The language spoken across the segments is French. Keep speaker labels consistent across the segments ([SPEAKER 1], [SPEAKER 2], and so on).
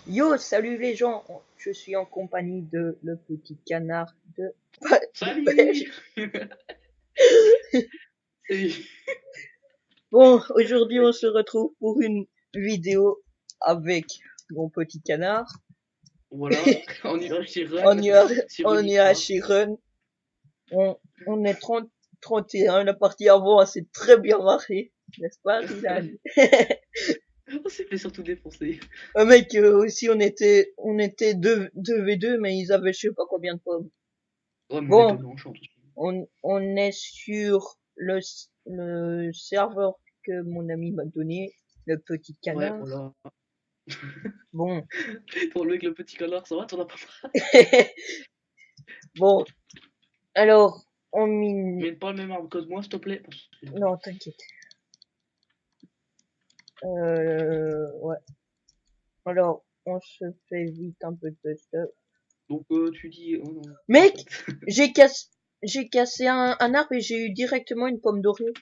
[SPEAKER 1] Yo, salut les gens, je suis en compagnie de le petit canard de pêche.
[SPEAKER 2] Salut! Et
[SPEAKER 1] Bon, aujourd'hui on se retrouve pour une vidéo avec mon petit canard.
[SPEAKER 2] voilà, on ira chez Run,
[SPEAKER 1] On y a,
[SPEAKER 2] sur
[SPEAKER 1] on y a
[SPEAKER 2] Unitra.
[SPEAKER 1] chez Run. On est 31, la partie avant, elle s'est très bien marrée, n'est-ce pas, Dylan?
[SPEAKER 2] On s'est fait surtout défoncer.
[SPEAKER 1] Mec, aussi on était 2v2, mais ils avaient je sais pas combien de pommes.
[SPEAKER 2] Ouais, mais on était
[SPEAKER 1] Bon,
[SPEAKER 2] blancs, tous.
[SPEAKER 1] on est sur le serveur que mon ami m'a donné, le petit
[SPEAKER 2] Ouais,
[SPEAKER 1] canard.
[SPEAKER 2] voilà.
[SPEAKER 1] Bon,
[SPEAKER 2] Pour le mec, le petit connard, ça va, t'en as pas marre?
[SPEAKER 1] bon, alors, on mine...
[SPEAKER 2] Mais pas le même arbre que moi, s'il te plaît.
[SPEAKER 1] Non, t'inquiète. Ouais. Alors, on se fait vite un peu de stuff.
[SPEAKER 2] Donc, tu dis, oh non, en
[SPEAKER 1] Mec,
[SPEAKER 2] fait.
[SPEAKER 1] j'ai cassé, j'ai cassé un arbre et j'ai eu directement une pomme dorée.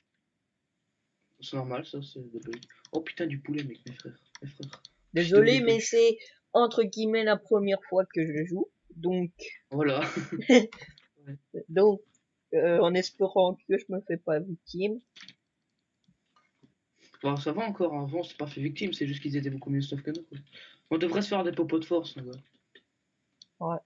[SPEAKER 2] C'est normal, ça, c'est des bugs. Oh putain, du poulet, mec, mes frères. Mes frères. Je suis
[SPEAKER 1] Désolé,
[SPEAKER 2] devenu
[SPEAKER 1] mais
[SPEAKER 2] riche.
[SPEAKER 1] c'est entre guillemets la première fois que je joue. Donc,
[SPEAKER 2] Voilà. Ouais.
[SPEAKER 1] donc, en espérant que je me fais pas victime.
[SPEAKER 2] Bon, ça va encore, avant, c'est pas fait victime, c'est juste qu'ils étaient beaucoup mieux stuff que nous, quoi. On devrait se faire des popos de force, là.
[SPEAKER 1] Ouais.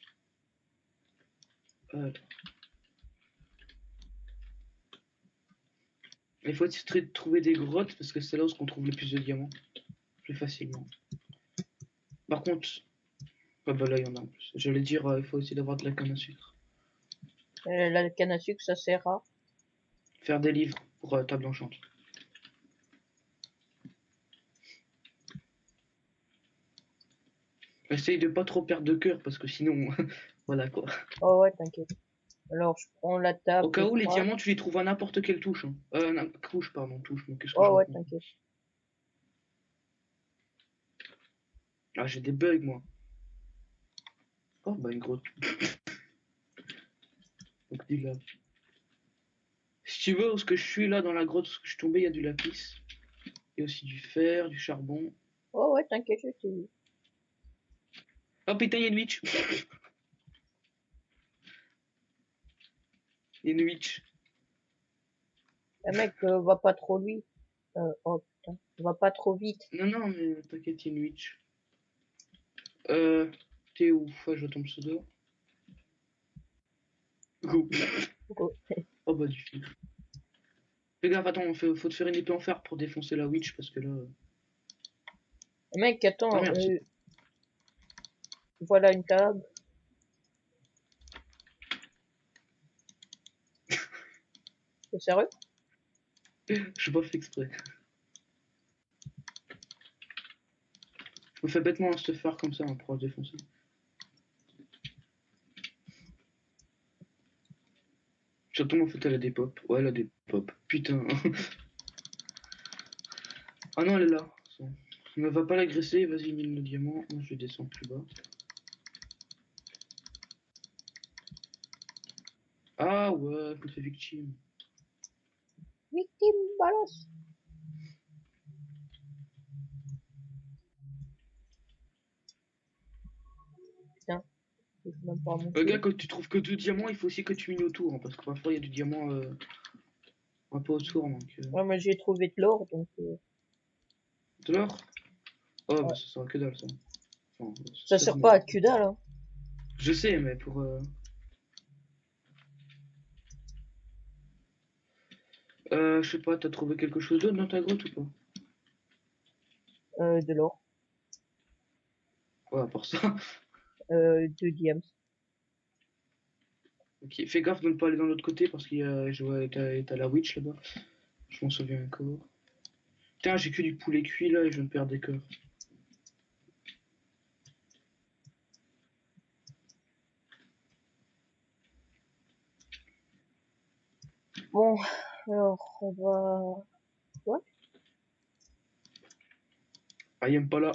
[SPEAKER 2] Il faut essayer de trouver des grottes parce que c'est là où on trouve le plus de diamants. Plus facilement. Par contre, ah bah là il y en a en plus. J'allais dire, il faut essayer d'avoir de la canne à sucre.
[SPEAKER 1] La canne à sucre, ça sert à...
[SPEAKER 2] Faire des livres pour table enchante. Essaye de pas trop perdre de cœur parce que sinon, voilà quoi.
[SPEAKER 1] Oh ouais, t'inquiète. Alors, je prends la table
[SPEAKER 2] Au cas
[SPEAKER 1] de
[SPEAKER 2] où, les
[SPEAKER 1] craft.
[SPEAKER 2] diamants, tu les trouves à n'importe quelle touche. Hein. Non, couche, pardon, touche. Mais qu'est-ce que je
[SPEAKER 1] Oh ouais,
[SPEAKER 2] raconte?
[SPEAKER 1] t'inquiète.
[SPEAKER 2] Ah, j'ai des bugs moi. Oh bah une grotte. Donc du lave. Si tu veux, où ce que je suis là dans la grotte, où ce que je suis tombé, il y a du lapis. Il y a aussi du fer, du charbon.
[SPEAKER 1] Oh ouais, t'inquiète, je t'ai vu.
[SPEAKER 2] Oh putain, il y a une witch. Il y a une witch.
[SPEAKER 1] Le mec, va pas trop lui. Oh putain, va pas trop vite.
[SPEAKER 2] Non, non, mais t'inquiète, il y a une witch. Euh, t'es où? Ouais, je vois ton pseudo. Go.
[SPEAKER 1] Oh.
[SPEAKER 2] Oh bah du fil. Fais gaffe, attends, faut te faire une épée en fer pour défoncer la witch parce que là.
[SPEAKER 1] Mec,
[SPEAKER 2] Ah
[SPEAKER 1] attends,
[SPEAKER 2] merde,
[SPEAKER 1] voilà une table. C'est sérieux?
[SPEAKER 2] j'ai pas fait exprès. Je me fais bêtement un stuffer comme ça hein, pour la défoncer. Surtout en fait elle a des pop. Ouais, elle a des pop. Putain. Ah non, elle est là. Ne va pas l'agresser, vas-y, mine le diamant. Moi je descends plus bas. Ah ouais, je me fais victime.
[SPEAKER 1] Victime, balance. Putain, je sais même pas
[SPEAKER 2] Gars,
[SPEAKER 1] monter.
[SPEAKER 2] quand tu trouves que 2 diamants, il faut aussi que tu mines autour. Hein, parce que parfois il y a du diamant un peu autour. Donc,
[SPEAKER 1] Ouais, moi j'ai trouvé de l'or, donc...
[SPEAKER 2] de l'or. Oh bah
[SPEAKER 1] ouais.
[SPEAKER 2] ça sera que dalle ça. Enfin,
[SPEAKER 1] Ça
[SPEAKER 2] ça
[SPEAKER 1] sert
[SPEAKER 2] je m'en
[SPEAKER 1] pas à
[SPEAKER 2] fous.
[SPEAKER 1] que dalle, hein.
[SPEAKER 2] Je sais, mais pour. Je sais pas, t'as trouvé quelque chose d'autre dans ta grotte ou pas?
[SPEAKER 1] De l'or.
[SPEAKER 2] Ouais, à part ça.
[SPEAKER 1] 2 diams.
[SPEAKER 2] Ok, fais gaffe de ne pas aller dans l'autre côté parce qu'il y a, je vois, t'as la witch là-bas. Je m'en souviens encore. Putain, j'ai que du poulet cuit là et je viens de perdre des cœurs.
[SPEAKER 1] Bon, alors, on va... Ouais,
[SPEAKER 2] Ah, il aime pas là.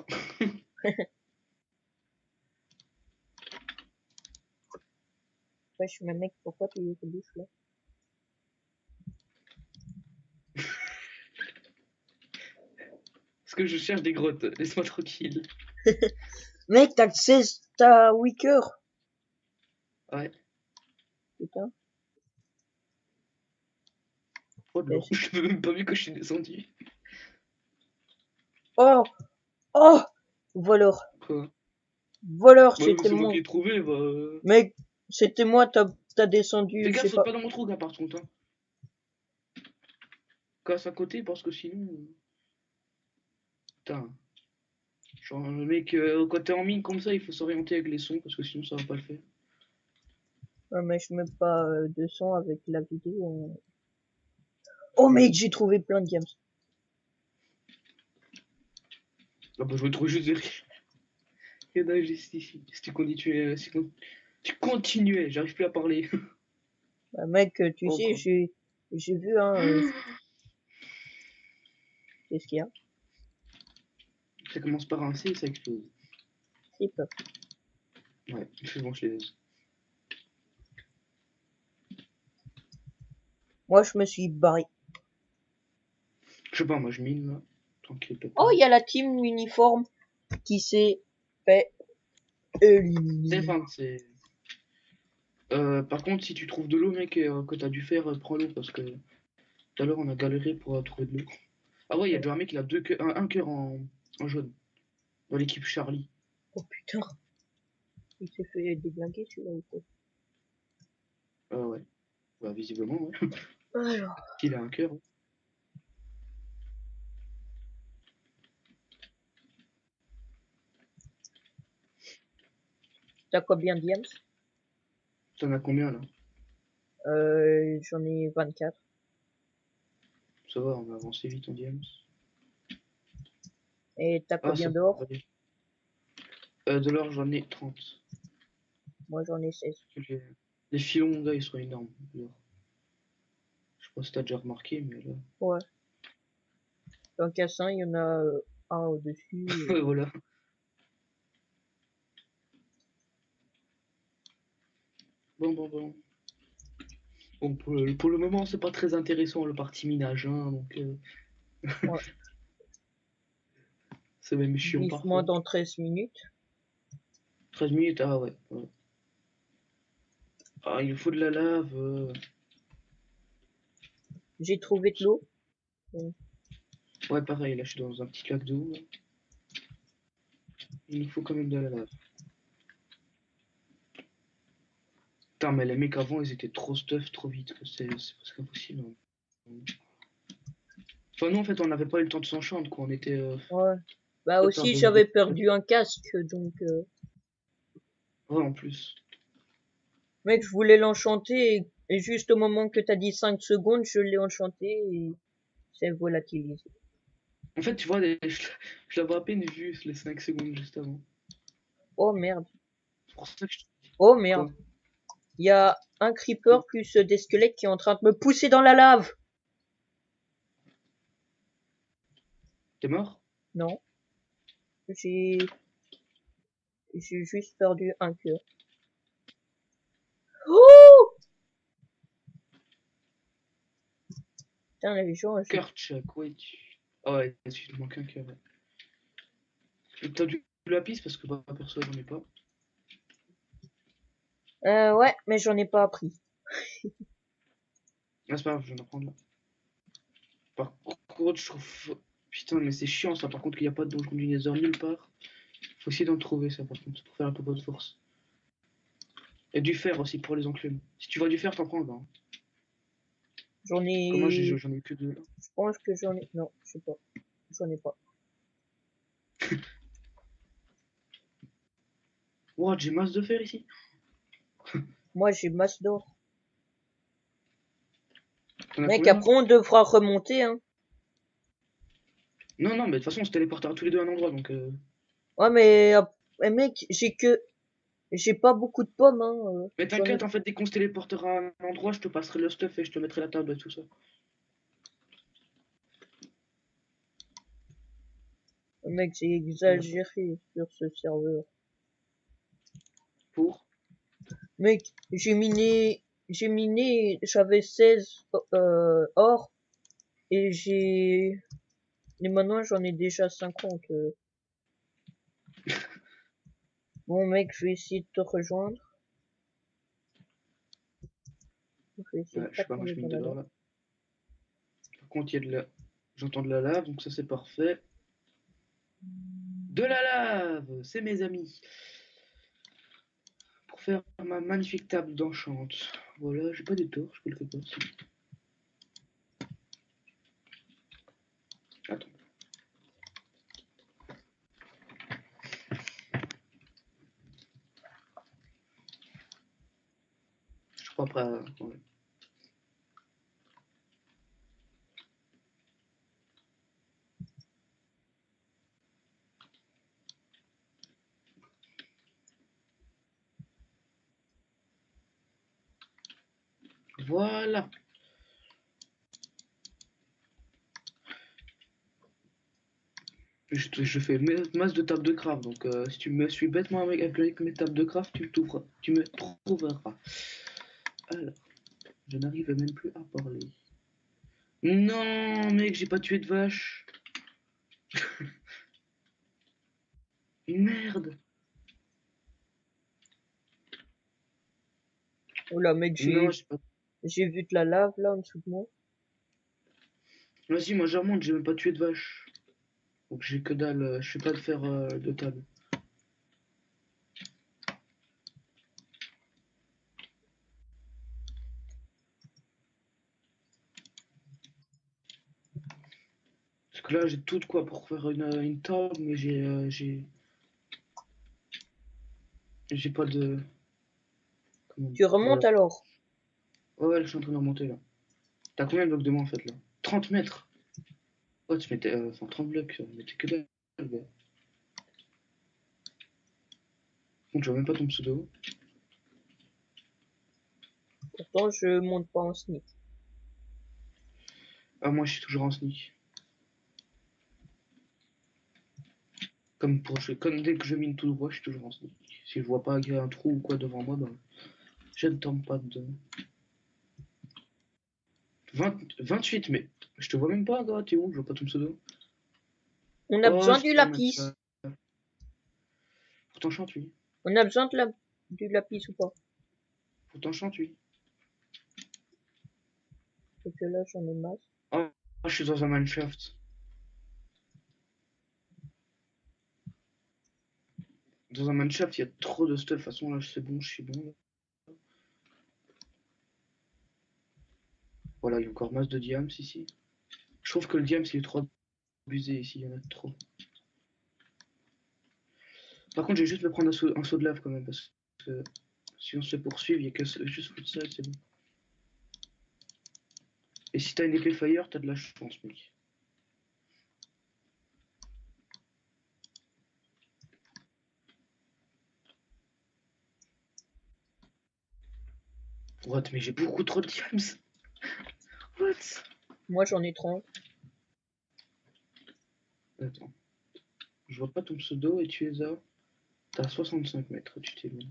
[SPEAKER 1] wesh, mais mec, pourquoi tu te bouches, là?
[SPEAKER 2] Parce que je cherche des grottes. Laisse-moi tranquille.
[SPEAKER 1] Mec, t'as Wicker.
[SPEAKER 2] Ouais.
[SPEAKER 1] Putain.
[SPEAKER 2] Oh de l'eau. Je peux même pas vu que je suis descendu.
[SPEAKER 1] Oh, oh, voleur.
[SPEAKER 2] Quoi?
[SPEAKER 1] Voleur,
[SPEAKER 2] Bah oui, mais
[SPEAKER 1] c'était
[SPEAKER 2] c'est moi
[SPEAKER 1] moi.
[SPEAKER 2] qui l'ai trouvé, bah.
[SPEAKER 1] Mec, c'était moi, t'as descendu,
[SPEAKER 2] Fais
[SPEAKER 1] je
[SPEAKER 2] gaffe,
[SPEAKER 1] sais
[SPEAKER 2] saute
[SPEAKER 1] pas.
[SPEAKER 2] pas dans mon trou, là, par contre. Hein. Casse à côté parce que sinon. Putain. Genre, le mec, quand t'es en mine comme ça, il faut s'orienter avec les sons parce que sinon ça va pas le faire.
[SPEAKER 1] Ouais, mais je mets pas de son avec la vidéo. Oh mec, j'ai trouvé plein de diams.
[SPEAKER 2] Ah bah je vais le trouver juste derrière. Il y en a juste ici. Si tu continuais, tu continuais, j'arrive plus à parler.
[SPEAKER 1] Bah, mec, tu
[SPEAKER 2] Oh
[SPEAKER 1] sais,
[SPEAKER 2] quoi.
[SPEAKER 1] j'ai vu, hein, qu'est-ce qu'il y a?
[SPEAKER 2] Ça commence par un C et ça explose.
[SPEAKER 1] C'est pas.
[SPEAKER 2] Ouais, je mange les deux.
[SPEAKER 1] Moi, je me suis barré.
[SPEAKER 2] Je sais pas, moi je mine là. Tranquille,
[SPEAKER 1] Oh,
[SPEAKER 2] pépère.
[SPEAKER 1] il y a la team uniforme qui s'est fait éliminer.
[SPEAKER 2] Enfin, c'est. Par contre, si tu trouves de l'eau, mec, et que t'as dû faire, prends-l'eau parce que tout à l'heure on a galéré pour trouver de l'eau. Ah ouais, il y a déjà un mec, il a un cœur en jaune dans l'équipe Charlie.
[SPEAKER 1] Oh putain, il s'est fait déglinguer celui-là ou quoi?
[SPEAKER 2] Ah ouais, bah visiblement, ouais.
[SPEAKER 1] Alors,
[SPEAKER 2] Il a un cœur. Ouais.
[SPEAKER 1] t'as combien de diams?
[SPEAKER 2] T'en as combien là?
[SPEAKER 1] J'en ai 24.
[SPEAKER 2] Ça va, on a avancé vite en James.
[SPEAKER 1] Et t'as
[SPEAKER 2] Ah,
[SPEAKER 1] combien
[SPEAKER 2] ça
[SPEAKER 1] d'or?
[SPEAKER 2] va aller. De l'or, j'en ai 30.
[SPEAKER 1] Moi, j'en ai 16.
[SPEAKER 2] Les filons, là, ils sont énormes. L'or. Je sais pas si t'as déjà remarqué, mais là.
[SPEAKER 1] Ouais. Dans Cassin, il y en a un au-dessus.
[SPEAKER 2] Ouais, voilà. Bon. Bon, pour le moment, c'est pas très intéressant le parti minage, hein, donc
[SPEAKER 1] Ouais.
[SPEAKER 2] c'est même chiant
[SPEAKER 1] Vivement
[SPEAKER 2] parfois.
[SPEAKER 1] dans 13 minutes.
[SPEAKER 2] 13 minutes, ah ouais. Ah, il faut de la lave.
[SPEAKER 1] J'ai trouvé de l'eau.
[SPEAKER 2] Ouais, pareil, là, je suis dans un petit lac d'eau. Là. Il nous faut quand même de la lave. Putain, mais les mecs avant, ils étaient trop stuff, trop vite. C'est presque impossible. Hein. Enfin, nous, en fait, on n'avait pas eu le temps de s'enchanter, quoi. On était
[SPEAKER 1] Ouais. Bah
[SPEAKER 2] peut-être un
[SPEAKER 1] aussi,
[SPEAKER 2] peu
[SPEAKER 1] j'avais
[SPEAKER 2] brûlés.
[SPEAKER 1] perdu un casque, donc...
[SPEAKER 2] Ouais, en plus.
[SPEAKER 1] Mec, je voulais l'enchanter, et juste au moment que t'as dit 5 secondes, je l'ai enchanté, et c'est volatilisé.
[SPEAKER 2] En fait, tu vois, je l'avais à peine vu les 5 secondes juste avant.
[SPEAKER 1] Oh merde.
[SPEAKER 2] C'est pour ça que je te dis.
[SPEAKER 1] Oh merde.
[SPEAKER 2] Quoi?
[SPEAKER 1] Il y a un creeper plus des squelettes qui est en train de me pousser dans la lave.
[SPEAKER 2] T'es mort?
[SPEAKER 1] Non. J'ai juste perdu un cœur. Oh! Putain, les gens,
[SPEAKER 2] Kurtchak, ouais. Ah ouais, tu te manques un cœur. Ouais. Et t'as du lapis parce que bah, perso, j'en ai pas.
[SPEAKER 1] ouais, mais j'en ai pas appris.
[SPEAKER 2] Ah, c'est pas grave, je viens d'en prendre là. Par contre, je trouve. Putain, mais c'est chiant ça. Par contre, qu'il n'y a pas de donjon du Nether nulle part. Faut essayer d'en trouver ça, par contre, pour faire un peu de force. Et du fer aussi pour les enclumes. Si tu vois du fer, t'en prends un. Hein.
[SPEAKER 1] J'en
[SPEAKER 2] Comment
[SPEAKER 1] ai...
[SPEAKER 2] j'en ai eu que deux là.
[SPEAKER 1] Je pense que j'en ai... Non, je sais pas. J'en ai pas.
[SPEAKER 2] What, j'ai masse de fer ici.
[SPEAKER 1] Moi, j'ai masse d'or.
[SPEAKER 2] T'en as
[SPEAKER 1] Mec,
[SPEAKER 2] combien là?
[SPEAKER 1] après, on devra remonter, hein.
[SPEAKER 2] Non, mais de toute façon, on se téléportera tous les deux à un endroit donc.
[SPEAKER 1] Ouais, mais mec, j'ai pas beaucoup de pommes, hein.
[SPEAKER 2] Mais
[SPEAKER 1] J'en ai...
[SPEAKER 2] t'inquiète, en fait, dès qu'on se téléportera à un endroit, je te passerai le stuff et je te mettrai la table et tout ça.
[SPEAKER 1] Mec, j'ai
[SPEAKER 2] Voilà.
[SPEAKER 1] exagéré sur ce serveur.
[SPEAKER 2] Pour.
[SPEAKER 1] Mec, j'avais 16 or, et et maintenant j'en ai déjà 50. Bon, mec, je vais essayer de te rejoindre. Je vais essayer
[SPEAKER 2] Ouais,
[SPEAKER 1] de
[SPEAKER 2] je
[SPEAKER 1] pas
[SPEAKER 2] sais pas, moi
[SPEAKER 1] tomber
[SPEAKER 2] je
[SPEAKER 1] dans
[SPEAKER 2] mine
[SPEAKER 1] la
[SPEAKER 2] dehors
[SPEAKER 1] lave.
[SPEAKER 2] là. Par contre, il y a de la. J'entends de la lave, donc ça c'est parfait. De la lave, c'est mes amis. Pour faire ma magnifique table d'enchante. Voilà, j'ai pas des torches quelque part. Attends. Je suis pas prêt à. Ouais. Voilà. Je fais masse de tables de craft, donc si tu me suis bêtement avec mes tables de craft, tu me trouveras. Alors, je n'arrive même plus à parler. Non, mec, j'ai pas tué de vache. Merde.
[SPEAKER 1] Oh là, mec,
[SPEAKER 2] Non, j'ai pas.
[SPEAKER 1] j'ai vu de la lave là en dessous de moi.
[SPEAKER 2] Vas-y, moi je remonte, j'ai même pas tué de vache. Donc j'ai que dalle, je sais pas de faire de table. Parce que là, j'ai tout de quoi pour faire une table, mais j'ai pas de. Comment
[SPEAKER 1] Tu
[SPEAKER 2] dire. Voilà.
[SPEAKER 1] remontes alors?
[SPEAKER 2] Ouais, ouais, je suis en train de remonter là. T'as combien de blocs de moi en fait là? 30 mètres. Oh, tu mettais. Enfin, 30 blocs, mais t'es que dalle, gars. Donc, je vois même pas ton pseudo.
[SPEAKER 1] Pourtant, je monte pas en sneak.
[SPEAKER 2] Ah, moi, je suis toujours en sneak. Comme dès que je mine tout droit, je suis toujours en sneak. Si je vois pas qu'il y a un trou ou quoi devant moi, ben, je ne tombe pas dedans. 28, mais je te vois même pas, gars. T'es où? Je vois pas ton pseudo.
[SPEAKER 1] On a
[SPEAKER 2] Oh,
[SPEAKER 1] besoin
[SPEAKER 2] je
[SPEAKER 1] du
[SPEAKER 2] te vois même pas.
[SPEAKER 1] lapis.
[SPEAKER 2] Pourtant, chante, oui.
[SPEAKER 1] On a besoin de du lapis ou pas?
[SPEAKER 2] Pourtant, chante, oui.
[SPEAKER 1] Parce que là, j'en ai masse.
[SPEAKER 2] Oh, je suis dans un mineshaft. Dans un mineshaft, il y a trop de stuff. De toute façon, là, c'est bon, je suis bon. Là. Voilà, il y a encore masse de diams ici. Je trouve que le diams, il est trop abusé ici. Il y en a trop. Par contre, je vais juste me prendre un saut de lave quand même. Parce que si on se fait poursuivre, il y a que juste foutre ça, c'est bon. Et si t'as une épée fire, t'as de la chance, mec. What? Mais j'ai beaucoup trop de diams. What?
[SPEAKER 1] Moi, j'en ai 30.
[SPEAKER 2] Attends. Je vois pas ton pseudo et tu es à. T'as 65 mètres, tu t'es mis.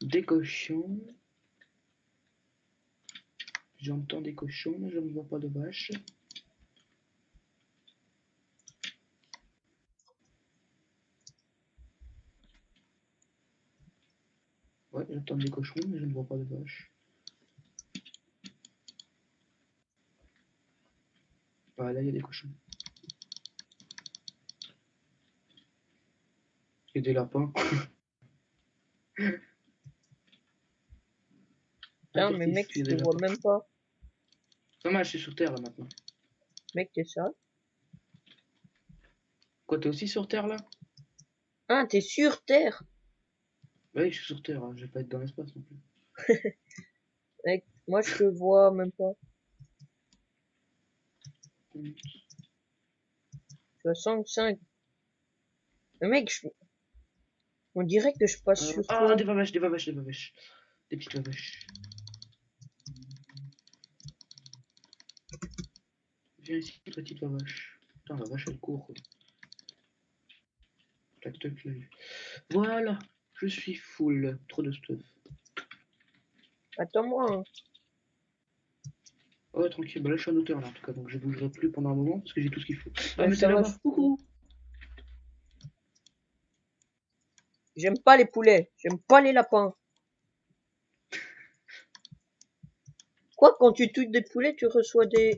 [SPEAKER 2] Des cochons. J'entends des cochons, mais je ne vois pas de vaches. Ouais, j'entends des cochons, mais je ne vois pas de vaches. Ah, là, il y a des cochons. Et des lapins.
[SPEAKER 1] Putain, mais mec,
[SPEAKER 2] Avertis, il y
[SPEAKER 1] je
[SPEAKER 2] a
[SPEAKER 1] te
[SPEAKER 2] des
[SPEAKER 1] vois
[SPEAKER 2] lapins.
[SPEAKER 1] même pas.
[SPEAKER 2] Dommage, je suis sur Terre là maintenant.
[SPEAKER 1] Mec, t'es sale.
[SPEAKER 2] Quoi, t'es aussi sur Terre là?
[SPEAKER 1] Ah, t'es sur Terre.
[SPEAKER 2] Oui, je suis sur Terre, hein. Je vais pas être dans l'espace non plus.
[SPEAKER 1] Mec, moi, je te vois même pas. 65. Mais mec, on dirait que je passe sur
[SPEAKER 2] Ah,
[SPEAKER 1] toi.
[SPEAKER 2] des vavaches, des vavaches, des vavaches. Des petites vavaches. Viens ici, petite vavache. Putain, la vache elle court. Quoi. Tac, tac, là. Voilà, je suis full. Trop de stuff.
[SPEAKER 1] Attends-moi, hein.
[SPEAKER 2] Ouais, tranquille. Bah là, je suis en hauteur, là, en tout cas. Donc, je bougerai plus pendant un moment parce que j'ai tout ce qu'il faut. Ah,
[SPEAKER 1] Ouais,
[SPEAKER 2] mais t'es
[SPEAKER 1] ça va.
[SPEAKER 2] là-bas. Coucou.
[SPEAKER 1] J'aime pas les poulets. J'aime pas les lapins. Quoi, quand tu tues des poulets, tu reçois des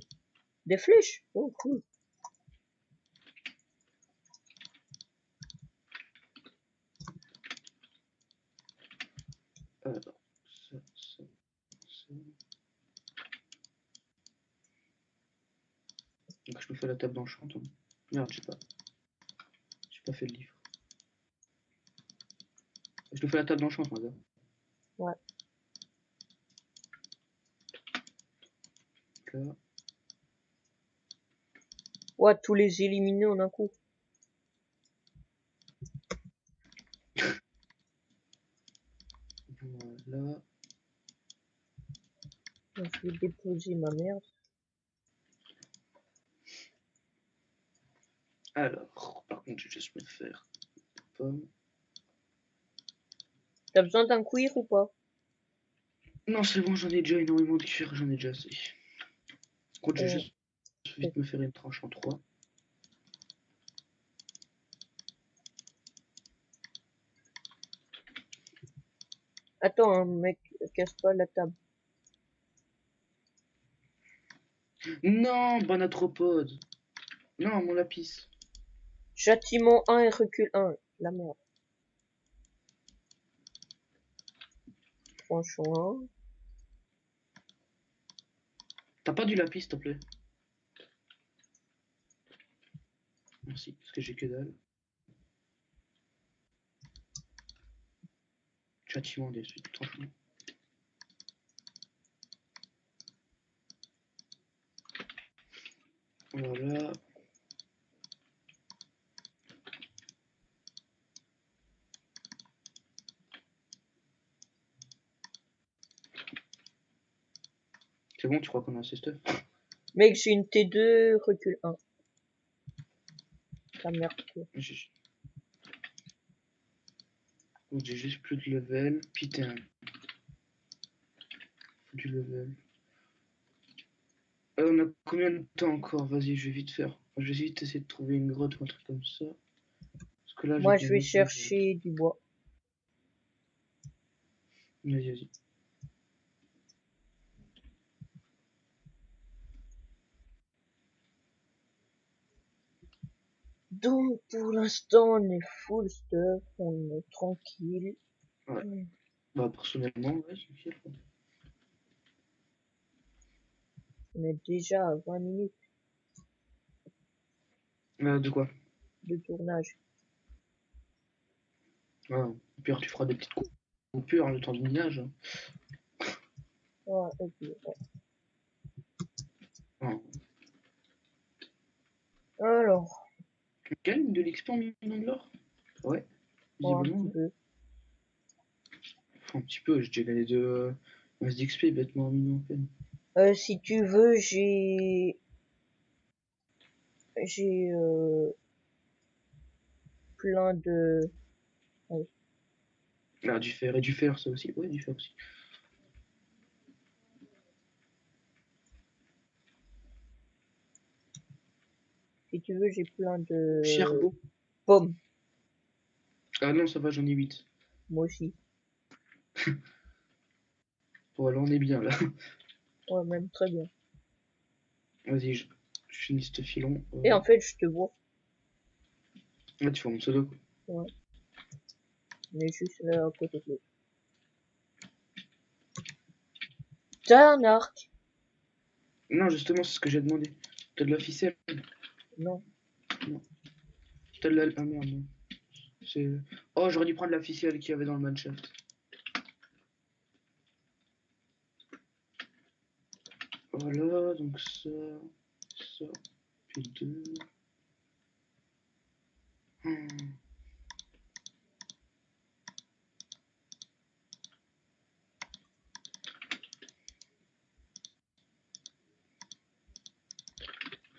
[SPEAKER 1] flèches. Oh, cool.
[SPEAKER 2] Alors, ça. Donc, je me fais la table d'enchantement. Merde, j'ai pas fait le livre. Je te fais la table d'enchantement, gars.
[SPEAKER 1] Ouais.
[SPEAKER 2] Là.
[SPEAKER 1] Ouais, tous les éliminer en un coup.
[SPEAKER 2] Voilà.
[SPEAKER 1] Donc, je vais déposer ma merde.
[SPEAKER 2] Alors, par contre, je vais juste me faire pomme.
[SPEAKER 1] T'as besoin d'un cuir ou pas?
[SPEAKER 2] Non, c'est bon, j'en ai déjà énormément de cuir, j'en ai déjà assez. Par contre, je vais
[SPEAKER 1] Euh,
[SPEAKER 2] juste vite me faire une tranche en 3.
[SPEAKER 1] Attends, hein, mec, casse pas la table.
[SPEAKER 2] Non, banatropode. Non, mon lapis.
[SPEAKER 1] Châtiment 1 et recul 1. La merde. Tranchant
[SPEAKER 2] T'as pas du lapis, s'il te plaît? Merci, parce que j'ai que dalle. Châtiment des suites, franchement. Voilà. C'est bon, tu crois qu'on a assez stuff?
[SPEAKER 1] Mec, j'ai une T2, recul 1. La merde, quoi.
[SPEAKER 2] J'ai juste plus de level. Putain. Faut du level. On a combien de temps encore? Vas-y, je vais vite faire. Enfin, je vais vite essayer de trouver une grotte ou un truc comme ça. Parce que là, j'ai
[SPEAKER 1] Moi, je vais
[SPEAKER 2] besoin de...
[SPEAKER 1] chercher du bois.
[SPEAKER 2] Vas-y, vas-y.
[SPEAKER 1] Donc, pour l'instant, on est full stuff, on est tranquille.
[SPEAKER 2] Ouais. Bah, personnellement, ouais, c'est chill.
[SPEAKER 1] On est déjà à 20 minutes
[SPEAKER 2] De quoi?
[SPEAKER 1] de tournage.
[SPEAKER 2] Ouais. Au pire, tu feras des petites coupures, hein, le temps du minage.
[SPEAKER 1] Ouais, ok, ouais.
[SPEAKER 2] Ouais.
[SPEAKER 1] Alors,
[SPEAKER 2] Tu gagnes de l'XP en minant de l'or? Ouais,
[SPEAKER 1] bon, un
[SPEAKER 2] visiblement.
[SPEAKER 1] petit
[SPEAKER 2] Ouais.
[SPEAKER 1] peu.
[SPEAKER 2] Enfin, un petit peu, j'ai déjà gagné de masse d'XP bêtement en minant à peine.
[SPEAKER 1] Si tu veux, j'ai plein de... ouais.
[SPEAKER 2] Ah, du fer, et du fer, ça aussi. Ouais, du fer aussi.
[SPEAKER 1] Si tu veux, j'ai plein de
[SPEAKER 2] Charbon.
[SPEAKER 1] pommes.
[SPEAKER 2] Ah non, ça va, j'en ai 8.
[SPEAKER 1] Moi aussi.
[SPEAKER 2] Voilà, on est bien là.
[SPEAKER 1] Ouais, même très bien.
[SPEAKER 2] Vas-y, je finis ce filon.
[SPEAKER 1] Et en fait, je te vois.
[SPEAKER 2] Là, tu fais mon pseudo.
[SPEAKER 1] Ouais. On est juste là à côté de l'autre. T'as un arc?
[SPEAKER 2] Non, justement, c'est ce que j'ai demandé. T'as de la ficelle?
[SPEAKER 1] Non.
[SPEAKER 2] Non. T'as de la... Ah merde, non. C'est... Oh, j'aurais dû prendre la ficelle qu'il y avait dans le manshaft. Voilà, donc ça, puis 2.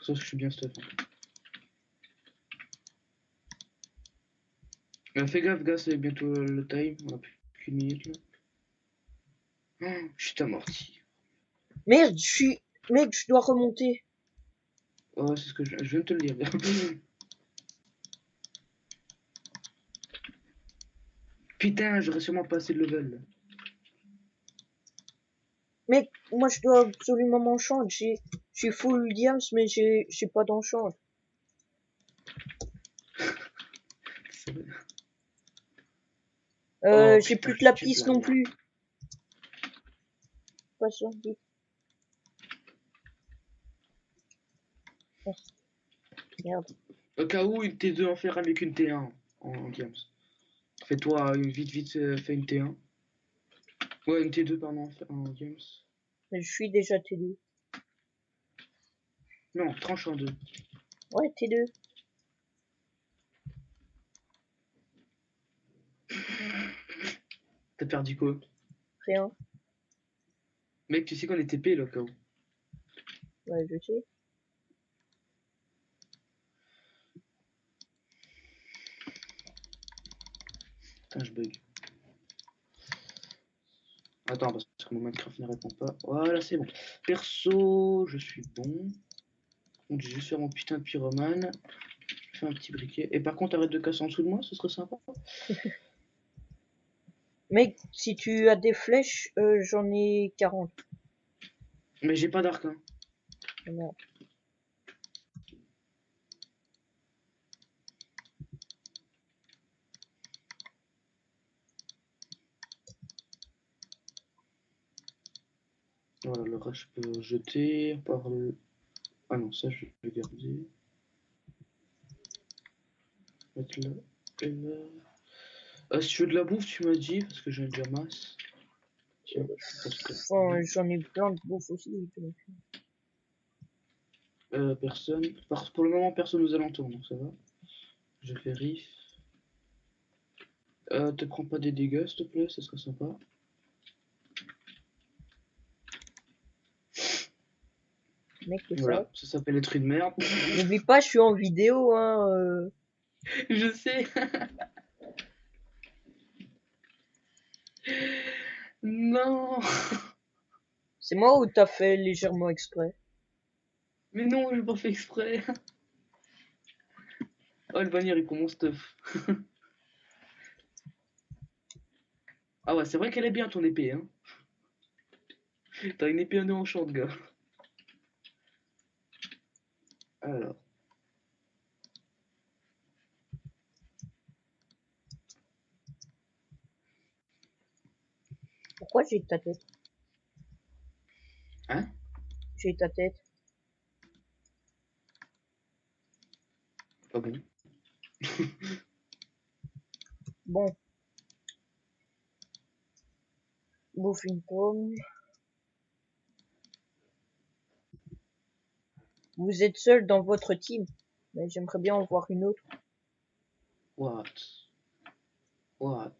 [SPEAKER 2] Ça, je suis bien stuff. Fais gaffe, gars, c'est bientôt le time. On a plus qu'une minute là. Je suis amorti.
[SPEAKER 1] Merde, je suis... Mec, je dois remonter.
[SPEAKER 2] Ouais, c'est ce que je viens de te le dire. Putain, j'aurais sûrement pas assez de level.
[SPEAKER 1] Mec, moi je dois absolument m'enchant. J'ai full diams, mais j'ai pas d'enchant.
[SPEAKER 2] C'est vrai. Oh
[SPEAKER 1] J'ai
[SPEAKER 2] putain,
[SPEAKER 1] plus de
[SPEAKER 2] je suis de
[SPEAKER 1] lapis
[SPEAKER 2] la
[SPEAKER 1] non
[SPEAKER 2] merde.
[SPEAKER 1] plus. Pas sûr, vite. Merde.
[SPEAKER 2] Au cas où, une T2 en fer avec une T1 en games. Fais-toi vite, fais une T1. Ouais, une T2, pardon, en games.
[SPEAKER 1] Je suis déjà T2.
[SPEAKER 2] Non, tranche en deux.
[SPEAKER 1] Ouais, T2.
[SPEAKER 2] T'as perdu quoi?
[SPEAKER 1] Rien.
[SPEAKER 2] Mec, tu sais qu'on est TP là, au cas où.
[SPEAKER 1] Ouais, je sais.
[SPEAKER 2] Putain, je bug. Attends, parce que mon Minecraft ne répond pas. Voilà, c'est bon. Perso, je suis bon. Donc, je vais juste faire mon putain de pyromane. Je fais un petit briquet. Et par contre, arrête de casser en dessous de moi, ce serait sympa.
[SPEAKER 1] Mec, si tu as des flèches, j'en ai 40.
[SPEAKER 2] Mais j'ai pas d'arc, hein.
[SPEAKER 1] Oh, merde.
[SPEAKER 2] Voilà, le reste, je peux jeter par le. Ah non, ça, je vais garder. Mettre là et là. Si tu veux de la bouffe, tu m'as dit, parce que j'ai déjà masse. Tiens, je passe que.
[SPEAKER 1] Enfin, j'en ai plein de bouffe aussi. Donc.
[SPEAKER 2] Personne. Pour le moment, personne aux alentours, donc ça va. Je vérifie. Te prends pas des dégâts, s'il te plaît, ça serait sympa.
[SPEAKER 1] Mec, le
[SPEAKER 2] Voilà,
[SPEAKER 1] sac.
[SPEAKER 2] ça s'appelle être une merde.
[SPEAKER 1] N'oublie pas, je suis en vidéo, hein.
[SPEAKER 2] Je sais. Non.
[SPEAKER 1] C'est moi ou t'as fait légèrement exprès?
[SPEAKER 2] Mais non, j'ai pas fait exprès. Oh, le bannière, il commence stuff. Ah ouais, c'est vrai qu'elle est bien ton épée, hein. T'as une épée en enchant, gars. Alors,
[SPEAKER 1] Pourquoi j'ai ta tête?
[SPEAKER 2] hein?
[SPEAKER 1] J'ai ta tête.
[SPEAKER 2] Pas bon.
[SPEAKER 1] Bon, bouffe une pomme. Vous êtes seul dans votre team. Mais j'aimerais bien en voir une autre.
[SPEAKER 2] What? What?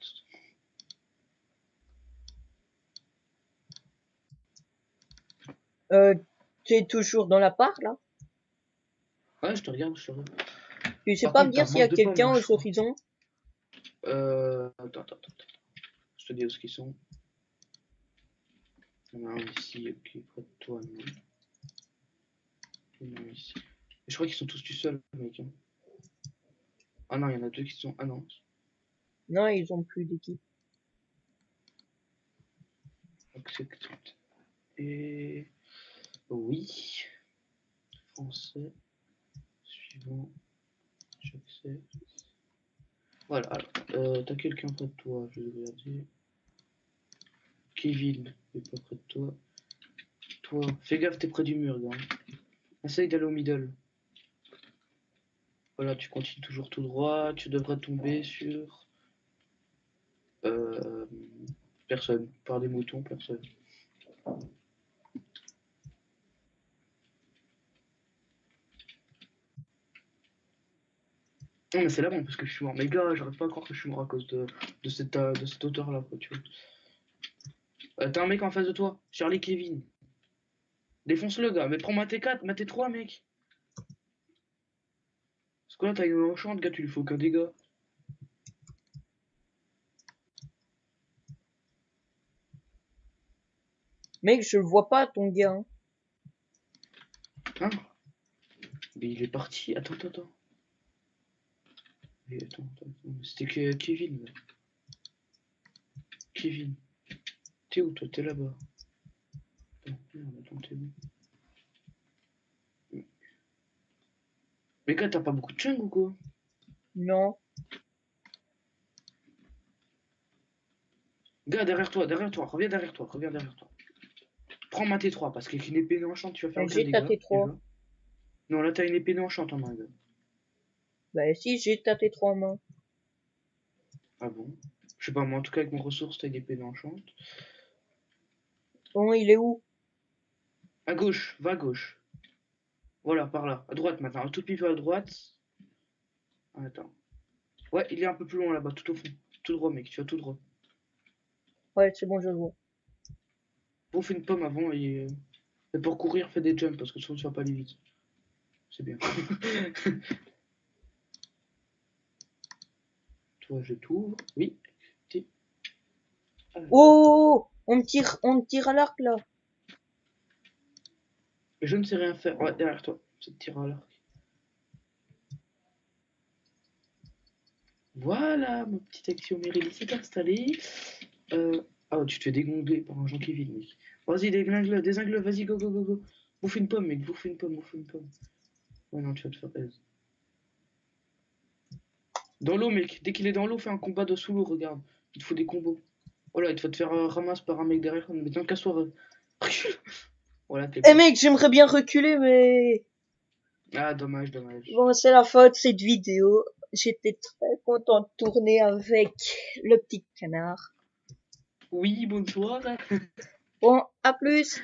[SPEAKER 1] Euh, T'es toujours dans la part, là?
[SPEAKER 2] Ouais, je te regarde, je te regarde.
[SPEAKER 1] Tu sais
[SPEAKER 2] Par
[SPEAKER 1] pas me
[SPEAKER 2] contre, t'as
[SPEAKER 1] dire
[SPEAKER 2] un
[SPEAKER 1] s'il y a
[SPEAKER 2] manque de pommes,
[SPEAKER 1] quelqu'un
[SPEAKER 2] hein, je
[SPEAKER 1] aux
[SPEAKER 2] crois.
[SPEAKER 1] horizons?
[SPEAKER 2] Attends. Je te dis où ce qu'ils sont. Il y en a un ici, ok, près de toi, non. Il y en a un ici. Et je crois qu'ils sont tous tout seuls, mec, hein. Ah non, il y en a deux qui sont. Ah non.
[SPEAKER 1] Non, ils ont plus d'équipe.
[SPEAKER 2] Accepte. Et. Oui. Français. Suivant. J'accepte. Voilà, alors. T'as quelqu'un près de toi, je vais regarder. Kevin, il est pas près de toi. Toi, fais gaffe, t'es près du mur, gars. Essaye d'aller au middle. Voilà, tu continues toujours tout droit. Tu devrais tomber sur. Euh, Personne. Par des moutons, personne. Non, mais c'est là bon parce que je suis mort. Mais gars, j'arrive pas à croire que je suis mort à cause de cette hauteur-là, quoi, tu vois. T'as un mec en face de toi, Charlie Kevin. Défonce-le, gars. Mais prends ma T4, ma T3, mec. Parce que là, t'as une enchante, gars, tu lui fais aucun dégât.
[SPEAKER 1] Mec, je le vois pas, ton gars. Hein.
[SPEAKER 2] Hein? Mais il est parti. Attends, attends, attends. Mais attends, attends, attends. C'était que Kevin. Là. Kevin. T'es où toi? T'es là-bas. Attends, merde, attends, t'es où? Mais gars, t'as pas beaucoup de chung ou quoi?
[SPEAKER 1] Non.
[SPEAKER 2] Gars, derrière toi, reviens derrière toi, reviens derrière toi. Prends ma T3 parce qu'avec une épée enchante, tu vas faire aucun
[SPEAKER 1] J'ai ta
[SPEAKER 2] dégât.
[SPEAKER 1] T3.
[SPEAKER 2] Déjà. Non, là, t'as une épée enchante en main, gars.
[SPEAKER 1] Bah si, j'ai ta T3 en main.
[SPEAKER 2] Ah bon? Je sais pas, moi, en tout cas, avec mon ressource, t'as une épée enchante.
[SPEAKER 1] Bon, il est où?
[SPEAKER 2] À gauche, va à gauche. Voilà, par là. À droite maintenant, un tout petit peu à droite. Ah, attends. Ouais, il est un peu plus loin là-bas, tout au fond. Tout droit, mec, tu vas tout droit.
[SPEAKER 1] Ouais, c'est bon, je vois.
[SPEAKER 2] Bouffe une pomme avant et pour courir, fais des jumps parce que sinon tu vas pas aller vite. C'est bien. Toi, je t'ouvre. Oui.
[SPEAKER 1] Oh! On me tire à l'arc, là.
[SPEAKER 2] Je ne sais rien faire. Ouais, derrière toi. Ça te tire à l'arc. Voilà, ma petite action Meryl s'est installée. Ah, tu te fais dégonder par un gentil vide, mec. Vas-y, déglingue-le, vas-y, go, go, go, go. Bouffe une pomme, mec, bouffe une pomme, bouffe une pomme. Ouais, non, tu vas te faire aise. Dans l'eau, mec, dès qu'il est dans l'eau, fais un combat de sous l'eau, regarde. Il te faut des combos. Voilà, il va te faire ramasse par un mec derrière, mais tant qu'à soi. Voilà, t'es
[SPEAKER 1] Eh
[SPEAKER 2] mort.
[SPEAKER 1] mec, j'aimerais bien reculer, mais...
[SPEAKER 2] Ah, dommage, dommage.
[SPEAKER 1] Bon, c'est la fin de cette vidéo. J'étais très content de tourner avec le petit canard.
[SPEAKER 2] Oui, bonsoir.
[SPEAKER 1] Bon, à plus!